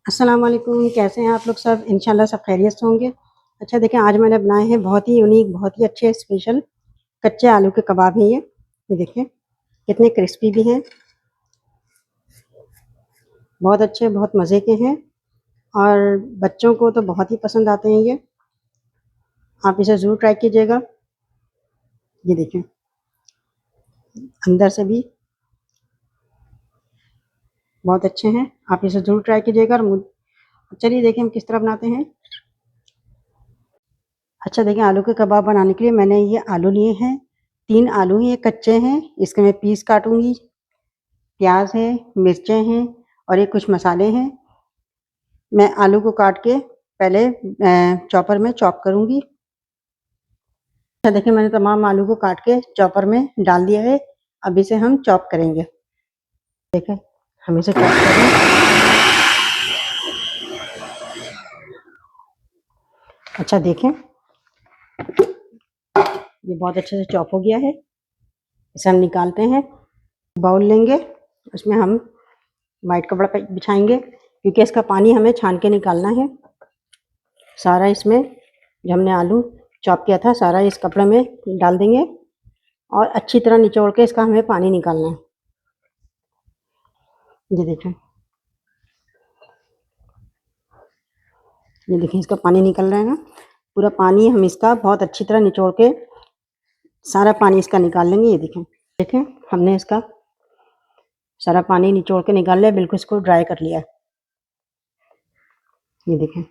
अस्सलाम वालेकुम, कैसे हैं आप लोग सब? इंशाल्लाह सब खैरियत से होंगे। अच्छा देखें, आज मैंने बनाए हैं बहुत ही यूनिक, बहुत ही अच्छे स्पेशल कच्चे आलू के कबाब हैं ये देखें कितने क्रिस्पी भी हैं, बहुत अच्छे, बहुत मज़े के हैं और बच्चों को तो बहुत ही पसंद आते हैं ये। आप इसे ज़रूर ट्राई कीजिएगा। ये देखें अंदर से भी बहुत अच्छे हैं, आप इसे ज़रूर ट्राई कीजिएगा। और चलिए देखें हम किस तरह बनाते हैं। अच्छा देखिए, आलू के कबाब बनाने के लिए मैंने ये आलू लिए हैं, 3 आलू हैं, ये कच्चे हैं, इसके मैं पीस काटूँगी। प्याज है, मिर्चें हैं और ये कुछ मसाले हैं। मैं आलू को काट के पहले चॉपर में चॉप करूँगी। अच्छा देखिए, मैंने तमाम आलू को काट के चॉपर में डाल दिया है। अब इसे हम चॉप करेंगे। देखें, हम इसे चॉप करें। अच्छा देखें, ये बहुत अच्छे से चॉप हो गया है। इसे हम निकालते हैं। बाउल लेंगे, उसमें हम वाइट कपड़ा बिछाएंगे क्योंकि इसका पानी हमें छान के निकालना है। सारा इसमें जो हमने आलू चॉप किया था सारा इस कपड़े में डाल देंगे और अच्छी तरह निचोड़ के इसका हमें पानी निकालना है। ये देखें इसका पानी निकल रहा है ना, पूरा पानी हम इसका बहुत अच्छी तरह निचोड़ के सारा पानी इसका निकाल लेंगे। ये देखें हमने इसका सारा पानी निचोड़ के निकाल लिया, बिल्कुल इसको ड्राई कर लिया। ये देखें,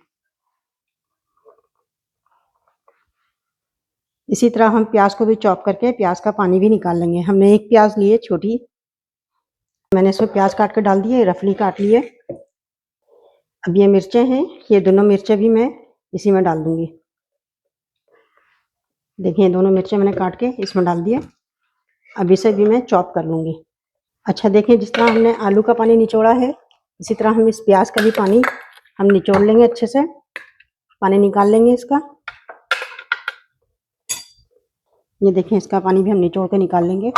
इसी तरह हम प्याज को भी चॉप करके प्याज का पानी भी निकाल लेंगे। हमने एक प्याज ली है छोटी, मैंने इसमें प्याज काट कर डाल दिए, रफली काट लिए। अब ये मिर्चें हैं, ये दोनों मिर्चें भी मैं इसी में डाल दूंगी। देखिए दोनों मिर्चें मैंने काट के इसमें डाल दिए। अब इसे भी मैं चॉप कर लूँगी। अच्छा देखिए, जिस तरह हमने आलू का पानी निचोड़ा है इसी तरह हम इस प्याज का भी पानी हम निचोड़ लेंगे, अच्छे से पानी निकाल लेंगे इसका। ये देखें इसका पानी भी हम निचोड़ के निकाल लेंगे।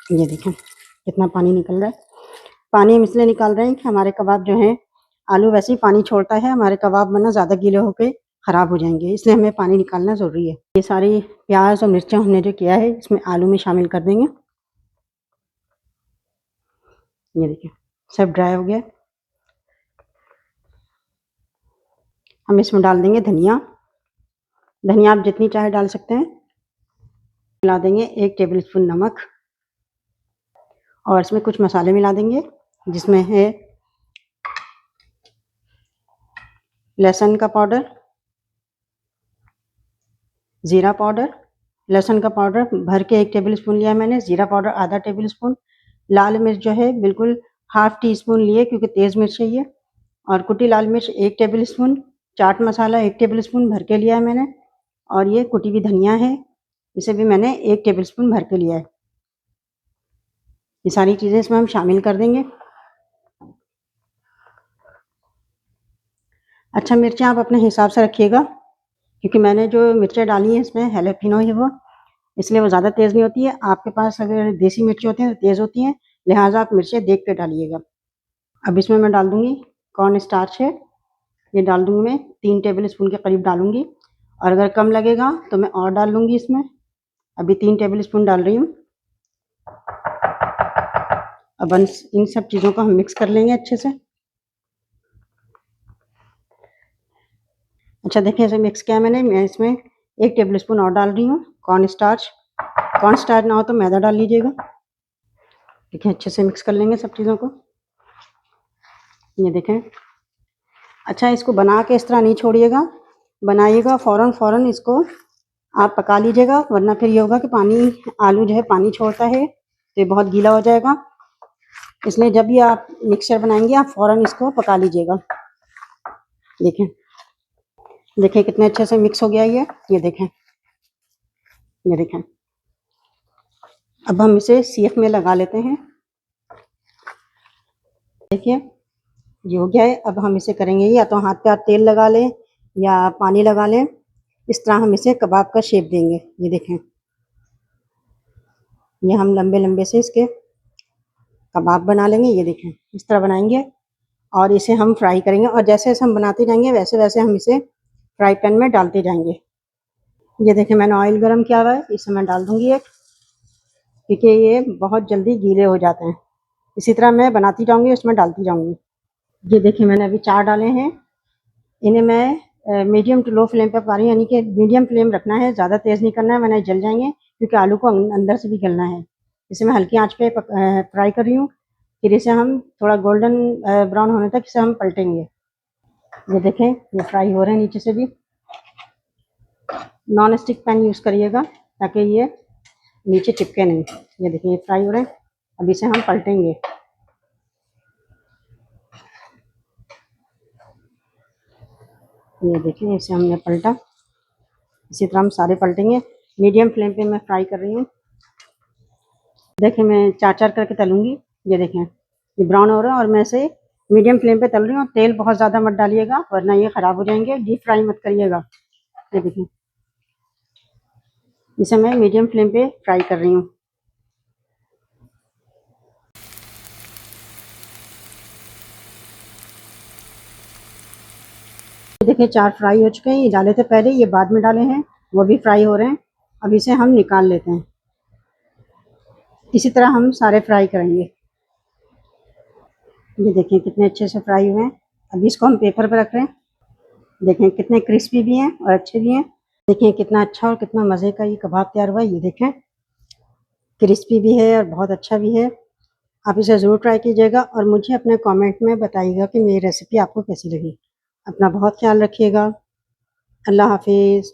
ये देखें कितना पानी निकल रहा है। पानी हम इसलिए निकाल रहे हैं कि हमारे कबाब जो हैं, आलू वैसे ही पानी छोड़ता है, हमारे कबाब वरना ज़्यादा गीले होकर ख़राब हो जाएंगे, इसलिए हमें पानी निकालना ज़रूरी है। ये सारी प्याज और मिर्चें हमने जो किया है इसमें आलू में शामिल कर देंगे। ये देखिए सब ड्राई हो गया। हम इसमें डाल देंगे धनिया। धनिया आप जितनी चाहे डाल सकते हैं। मिला देंगे 1 टेबल स्पून नमक और इसमें कुछ मसाले मिला देंगे, जिसमें है लहसुन का पाउडर, ज़ीरा पाउडर। लहसुन का पाउडर भर के 1 टेबल स्पून लिया मैंने, ज़ीरा पाउडर आधा टेबल स्पून, लाल मिर्च जो है बिल्कुल हाफ टी स्पून लिए क्योंकि तेज़ मिर्च चाहिए, और कुटी लाल मिर्च 1 table spoon, chaat masala 1 table spoon भर के लिया है मैंने, और ये कुटी हुई धनिया है, इसे भी मैंने 1 टेबल स्पून भर के लिया है। ये सारी चीज़ें इसमें हम शामिल कर देंगे। अच्छा मिर्चें आप अपने हिसाब से रखिएगा क्योंकि मैंने जो मिर्चें डाली हैं इसमें हैलोपिनो है वो, इसलिए वो ज़्यादा तेज़ नहीं होती है। आपके पास अगर देसी मिर्ची होती हैं तो तेज़ होती हैं, लिहाजा आप मिर्चें देख के डालिएगा। अब इसमें मैं डाल दूँगी कॉर्न स्टार्च है, ये डाल दूँगी मैं 3 टेबल स्पून के करीब डालूँगी, और अगर कम लगेगा तो मैं और डाल लूँगी इसमें। अभी 3 टेबल स्पून डाल रही हूँ। अब इन सब चीज़ों को हम मिक्स कर लेंगे अच्छे से। अच्छा देखिए ऐसे मिक्स किया मैंने, मैं इसमें 1 टेबल स्पून और डाल रही हूँ कॉर्न स्टार्च। कॉर्न स्टार्च ना हो तो मैदा डाल लीजिएगा। देखिए अच्छे से मिक्स कर लेंगे सब चीज़ों को। ये देखें, अच्छा इसको बना के इस तरह नहीं छोड़िएगा, बनाइएगा फ़ौरन इसको आप पका लीजिएगा, वरना फिर ये होगा कि आलू जो है पानी छोड़ता है तो ये बहुत गीला हो जाएगा। इसलिए जब भी आप मिक्सचर बनाएंगे आप फ़ौरन इसको पका लीजिएगा। देखिए कितने अच्छे से मिक्स हो गया ये देखें। अब हम इसे सीख में लगा लेते हैं। देखिए ये हो गया है। अब हम इसे करेंगे, या तो हाथ पे आप तेल लगा लें या पानी लगा लें, इस तरह हम इसे कबाब का शेप देंगे। ये देखें, ये हम लंबे लंबे से इसके कबाब बना लेंगे। ये देखें इस तरह बनाएंगे और इसे हम फ्राई करेंगे और जैसे जैसे हम बनाते जाएंगे वैसे वैसे हम इसे फ्राई पैन में डालते जाएंगे। ये देखें मैंने ऑयल गरम किया हुआ है, इसे मैं डाल दूंगी एक, क्योंकि ये बहुत जल्दी गीले हो जाते हैं। इसी तरह मैं बनाती जाऊंगी, उसमें डालती जाऊंगी। ये देखिए मैंने अभी 4 डाले हैं। इन्हें मैं मीडियम टू लो फ्लेम पे पका रही हूँ, यानी कि मीडियम फ्लेम रखना है, ज़्यादा तेज़ नहीं करना है वरना जल जाएंगे, क्योंकि आलू को अंदर से भी गलना है। इसे मैं हल्की आंच पे फ्राई कर रही हूँ। फिर इसे हम थोड़ा गोल्डन ब्राउन होने तक इसे हम पलटेंगे। ये देखें ये फ्राई हो रहे हैं नीचे से भी। नॉन स्टिक पैन यूज़ करिएगा ताकि ये नीचे चिपके नहीं। ये देखिए ये फ्राई हो रहे हैं, अब इसे हम पलटेंगे। ये देखिए इसे हमने पलटा, इसी तरह हम सारे पलटेंगे। मीडियम फ्लेम पे मैं फ्राई कर रही हूँ। देखिए मैं 4-4 करके तलूँगी। ये देखें ये ब्राउन हो रहा है और मैं इसे मीडियम फ्लेम पे तल रही हूँ। तेल बहुत ज़्यादा मत डालिएगा वरना ये ख़राब हो जाएंगे। डीप फ्राई मत करिएगा। ये देखें इसे मैं मीडियम फ्लेम पे फ्राई कर रही हूँ। देखिए 4 फ्राई हो चुके हैं। ये डाले थे पहले, ये बाद में डाले हैं, वो भी फ्राई हो रहे हैं। अब इसे हम निकाल लेते हैं। इसी तरह हम सारे फ्राई करेंगे। ये देखिए कितने अच्छे से फ्राई हुए हैं। अभी इसको हम पेपर पर रख रहे हैं। देखें कितने क्रिस्पी भी हैं और अच्छे भी हैं। देखिए कितना अच्छा और कितना मज़े का ये कबाब तैयार हुआ है। ये देखें क्रिस्पी भी है और बहुत अच्छा भी है। आप इसे ज़रूर ट्राई कीजिएगा और मुझे अपने कमेंट में बताइएगा कि मेरी रेसिपी आपको कैसी लगी। अपना बहुत ख्याल रखिएगा। अल्लाह हाफिज़।